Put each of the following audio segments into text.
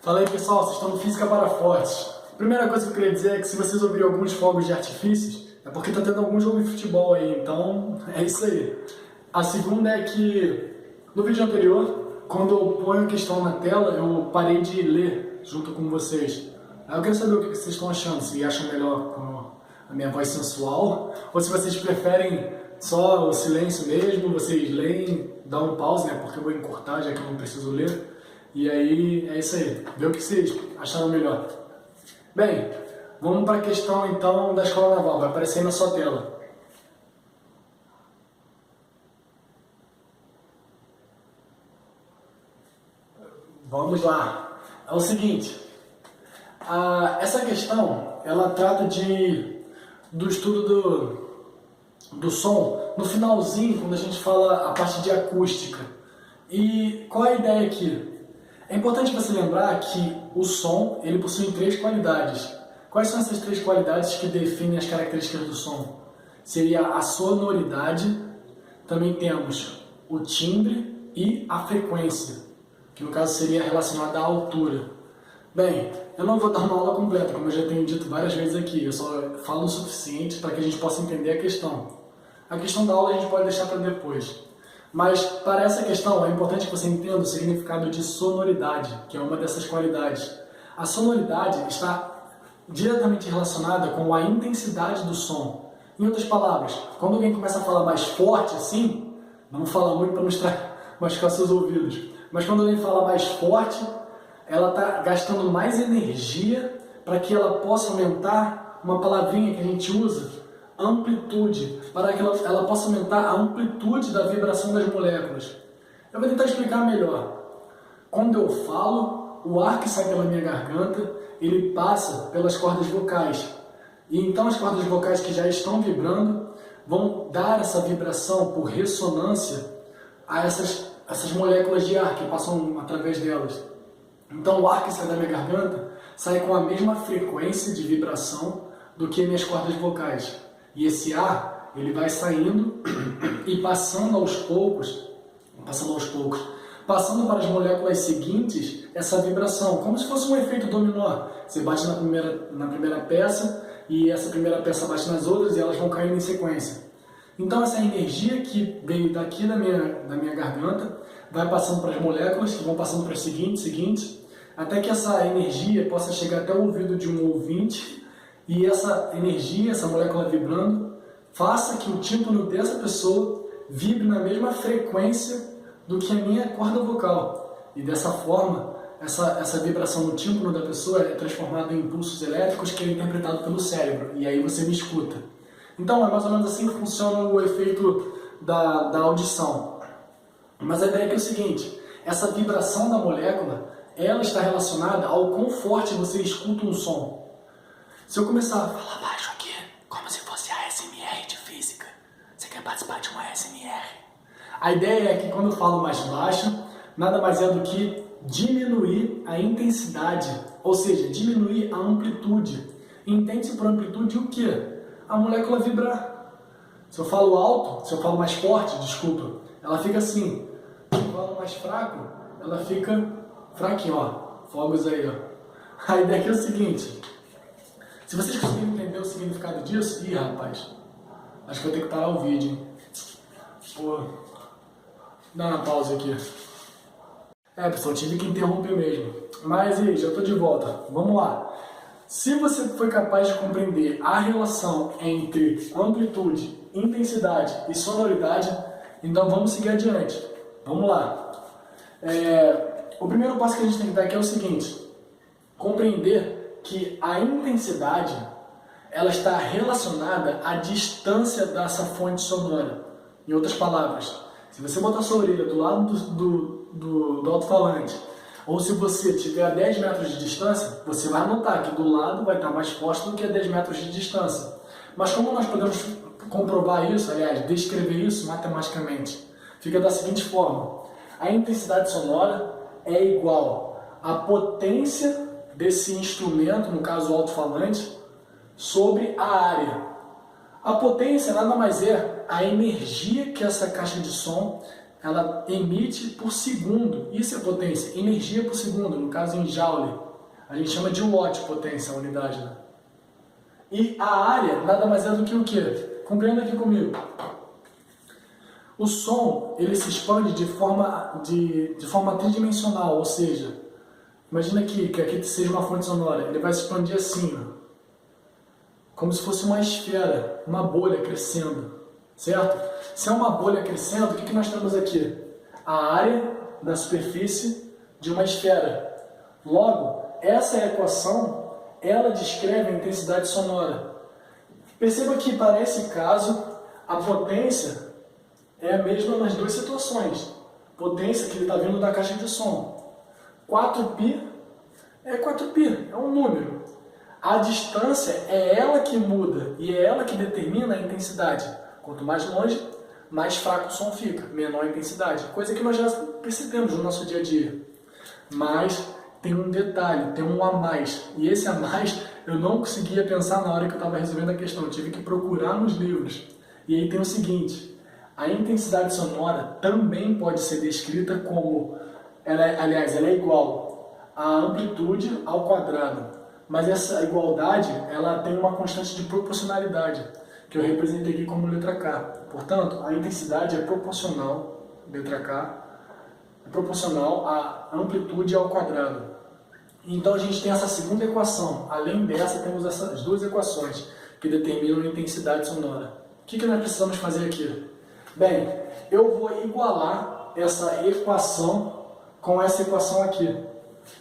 Fala aí pessoal, vocês estão no Física para Fortes. Primeira coisa que eu queria dizer é que se vocês ouvirem alguns fogos de artifícios, é porque está tendo algum jogo de futebol aí, então é isso aí. A segunda é que no vídeo anterior, quando eu ponho a questão na tela, eu parei de ler junto com vocês. Aí eu quero saber o que vocês estão achando, se acham melhor com a minha voz sensual, ou se vocês preferem só o silêncio mesmo, vocês leem, dá um pause, né, porque eu vou encurtar já que eu não preciso ler. E aí, é isso aí. Vê o que vocês acharam melhor. Bem, vamos para a questão então da escola naval. Vai aparecer aí na sua tela. Vamos lá. É o seguinte. Essa questão, ela trata do estudo do som. No finalzinho, quando a gente fala a parte de acústica. E qual é a ideia aqui? É importante você lembrar que o som, ele possui três qualidades. Quais são essas três qualidades que definem as características do som? Seria a sonoridade, também temos o timbre e a frequência, que no caso seria relacionada à altura. Bem, eu não vou dar uma aula completa, como eu já tenho dito várias vezes aqui, eu só falo o suficiente para que a gente possa entender a questão. A questão da aula a gente pode deixar para depois. Mas para essa questão é importante que você entenda o significado de sonoridade, que é uma dessas qualidades. A sonoridade está diretamente relacionada com a intensidade do som. Em outras palavras, quando alguém começa a falar mais forte assim, não fala muito para não machucar seus ouvidos, mas quando alguém fala mais forte, ela está gastando mais energia para que ela possa aumentar uma palavrinha que a gente usa, amplitude, para que ela possa aumentar a amplitude da vibração das moléculas. Eu vou tentar explicar melhor. Quando eu falo, o ar que sai pela minha garganta, ele passa pelas cordas vocais. E então as cordas vocais que já estão vibrando vão dar essa vibração por ressonância a essas moléculas de ar que passam através delas. Então o ar que sai da minha garganta sai com a mesma frequência de vibração do que minhas cordas vocais. E esse ar, ele vai saindo e passando para as moléculas seguintes, essa vibração, como se fosse um efeito dominó. Você bate na primeira peça e essa primeira peça bate nas outras e elas vão caindo em sequência. Então essa energia que veio daqui da minha garganta vai passando para as moléculas, que vão passando para as seguintes, até que essa energia possa chegar até o ouvido de um ouvinte. E essa energia, essa molécula vibrando, faça que o tímpano dessa pessoa vibre na mesma frequência do que a minha corda vocal. E dessa forma, essa vibração no tímpano da pessoa é transformada em impulsos elétricos que é interpretado pelo cérebro. E aí você me escuta. Então é mais ou menos assim que funciona o efeito da audição. Mas a ideia é o seguinte, essa vibração da molécula, ela está relacionada ao quão forte você escuta um som. Se eu começar a falar baixo aqui, como se fosse a ASMR de física, você quer participar de uma ASMR? A ideia é que quando eu falo mais baixo, nada mais é do que diminuir a intensidade, ou seja, diminuir a amplitude. Entende-se por amplitude o quê? A molécula vibrar. Se eu falo alto, se eu falo mais forte, desculpa, ela fica assim. Se eu falo mais fraco, ela fica fraquinho, ó. Fogos aí, ó. A ideia aqui é o seguinte. Se vocês conseguirem entender o significado disso... Ih, rapaz, acho que vou ter que parar o vídeo, hein? Pô, dá uma pausa aqui. Pessoal, tive que interromper mesmo. Mas, e aí, já estou de volta. Vamos lá. Se você foi capaz de compreender a relação entre amplitude, intensidade e sonoridade, então vamos seguir adiante. Vamos lá. O primeiro passo que a gente tem que dar aqui é o seguinte. Compreender que a intensidade ela está relacionada à distância dessa fonte sonora. Em outras palavras, se você botar sua orelha do lado do alto-falante, ou se você estiver a 10 metros de distância, você vai notar que do lado vai estar mais forte do que a 10 metros de distância. Mas como nós podemos comprovar isso, aliás, descrever isso matematicamente? Fica da seguinte forma. A intensidade sonora é igual à potência desse instrumento, no caso o alto-falante, sobre a área. A potência nada mais é a energia que essa caixa de som ela emite por segundo. Isso é potência, energia por segundo, no caso em Joule. A gente chama de watt potência, a unidade, né? E a área nada mais é do que o quê? Compreenda aqui comigo. O som, ele se expande de forma tridimensional, ou seja, imagina que aqui seja uma fonte sonora, ele vai se expandir assim, ó, como se fosse uma esfera, uma bolha crescendo, certo? Se é uma bolha crescendo, o que nós temos aqui? A área da superfície de uma esfera. Logo, essa equação, ela descreve a intensidade sonora. Perceba que, para esse caso, a potência é a mesma nas duas situações. Potência que ele está vindo da caixa de som. 4π é 4π, é um número. A distância é ela que muda e é ela que determina a intensidade. Quanto mais longe, mais fraco o som fica, menor a intensidade. Coisa que nós já percebemos no nosso dia a dia. Mas tem um detalhe, tem um a mais. E esse a mais eu não conseguia pensar na hora que eu estava resolvendo a questão. Eu tive que procurar nos livros. E aí tem o seguinte: a intensidade sonora também pode ser descrita como, ela é igual à amplitude ao quadrado. Mas essa igualdade, ela tem uma constante de proporcionalidade, que eu representei aqui como letra K. Portanto, a intensidade é proporcional, letra K, é proporcional à amplitude ao quadrado. Então a gente tem essa segunda equação. Além dessa, temos essas duas equações que determinam a intensidade sonora. O que nós precisamos fazer aqui? Bem, eu vou igualar essa equação com essa equação aqui.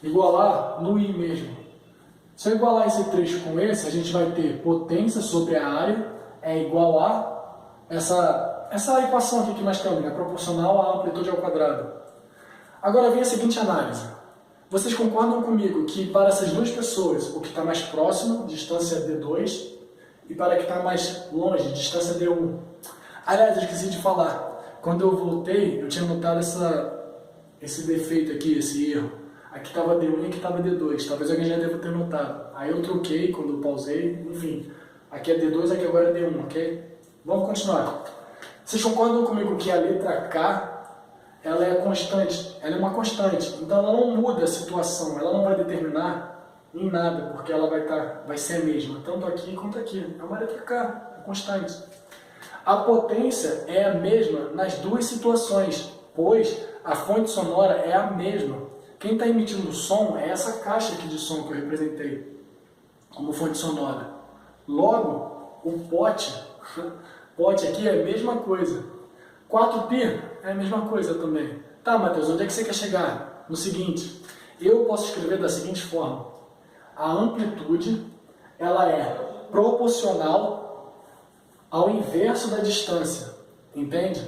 Igualar no I mesmo. Se eu igualar esse trecho com esse, a gente vai ter potência sobre a área é igual a essa equação aqui que nós temos, né? Proporcional à amplitude ao quadrado. Agora vem a seguinte análise. Vocês concordam comigo que para essas duas pessoas, o que está mais próximo, distância D2, e para o que está mais longe, distância D1. Aliás, eu esqueci de falar. Quando eu voltei, eu tinha notado esse defeito aqui, esse erro. Aqui estava D1 e aqui estava D2. Talvez alguém já deva ter notado. Aí eu troquei quando eu pausei. Enfim, aqui é D2, aqui agora é D1, ok? Vamos continuar. Vocês concordam comigo que a letra K, ela é constante? Ela é uma constante. Então ela não muda a situação. Ela não vai determinar em nada, porque ela vai ser a mesma. Tanto aqui quanto aqui. É uma letra K, é constante. A potência é a mesma nas duas situações, pois a fonte sonora é a mesma. Quem está emitindo o som é essa caixa aqui de som que eu representei como fonte sonora. Logo, o pote aqui é a mesma coisa. 4π é a mesma coisa também. Tá, Matheus, onde é que você quer chegar? No seguinte, eu posso escrever da seguinte forma. A amplitude, ela é proporcional ao inverso da distância. Entende?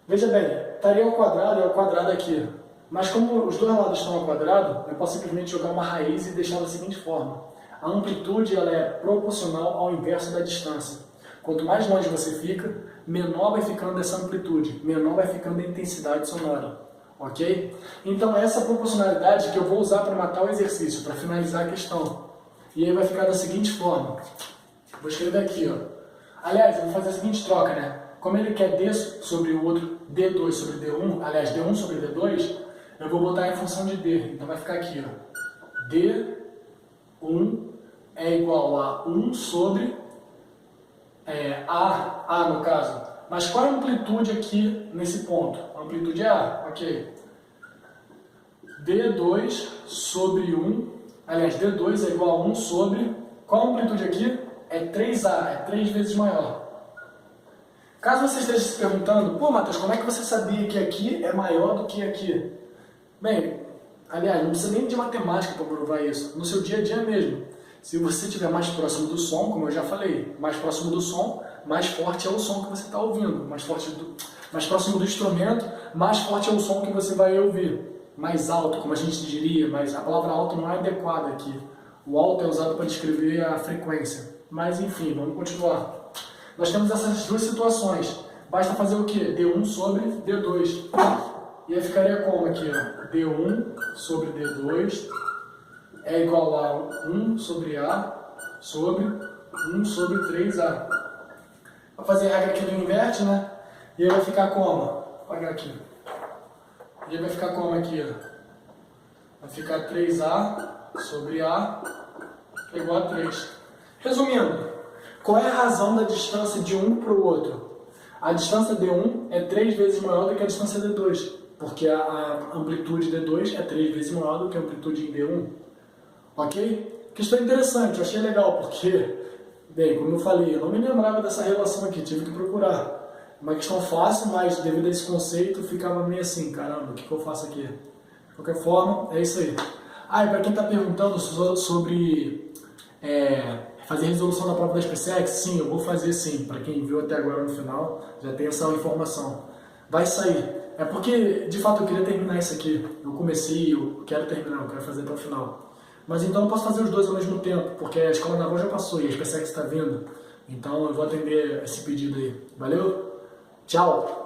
Veja bem, estaria ao quadrado aqui. Mas como os dois lados estão ao quadrado, eu posso simplesmente jogar uma raiz e deixar da seguinte forma. A amplitude, ela é proporcional ao inverso da distância. Quanto mais longe você fica, menor vai ficando essa amplitude, menor vai ficando a intensidade sonora. Ok? Então essa proporcionalidade que eu vou usar para matar o exercício, para finalizar a questão. E aí vai ficar da seguinte forma. Vou escrever aqui, ó. Aliás, eu vou fazer a seguinte troca, né? Como ele quer D sobre o outro, D2 sobre D1, aliás, D1 sobre D2, eu vou botar em função de D. Então vai ficar aqui, ó. D1 é igual a 1 sobre A no caso. Mas qual é a amplitude aqui nesse ponto? A amplitude é A, ok. D2 sobre 1, aliás, D2 é igual a 1 sobre, qual a amplitude aqui? É 3A, é 3 vezes maior. Caso você esteja se perguntando, pô, Matheus, como é que você sabia que aqui é maior do que aqui? Bem, aliás, não precisa nem de matemática para provar isso. No seu dia a dia mesmo. Se você estiver mais próximo do som, como eu já falei, mais próximo do som, mais forte é o som que você está ouvindo. Mais próximo do instrumento, mais forte é o som que você vai ouvir. Mais alto, como a gente diria, mas a palavra alto não é adequada aqui. O alto é usado para descrever a frequência. Mas enfim, vamos continuar. Nós temos essas duas situações. Basta fazer o quê? D1 sobre D2. E aí ficaria como aqui? Ó? D1 sobre D2 é igual a 1 sobre A sobre 1 sobre 3A. Para fazer a regra aqui do inverte, né? E aí vai ficar como? apagar aqui. E vai ficar como aqui? Vai ficar 3A sobre A é igual a 3. Resumindo, qual é a razão da distância de um para o outro? A distância D1 é 3 vezes maior do que a distância D2, porque a amplitude D2 é 3 vezes maior do que a amplitude em D1. Ok? Questão interessante, eu achei legal, porque, bem, como eu falei, eu não me lembrava dessa relação aqui, tive que procurar. Uma questão fácil, mas devido a esse conceito, ficava meio assim, caramba, o que eu faço aqui? De qualquer forma, é isso aí. Ah, e para quem está perguntando sobre fazer resolução da prova da SpaceX, sim, eu vou fazer sim. Para quem viu até agora no final, já tem essa informação. Vai sair. É porque, de fato, eu queria terminar isso aqui. Eu comecei, eu quero terminar, eu quero fazer até o final. Mas então eu posso fazer os dois ao mesmo tempo, porque a Escola Naval já passou e a SpaceX está vindo. Então eu vou atender esse pedido aí. Valeu? Tchau!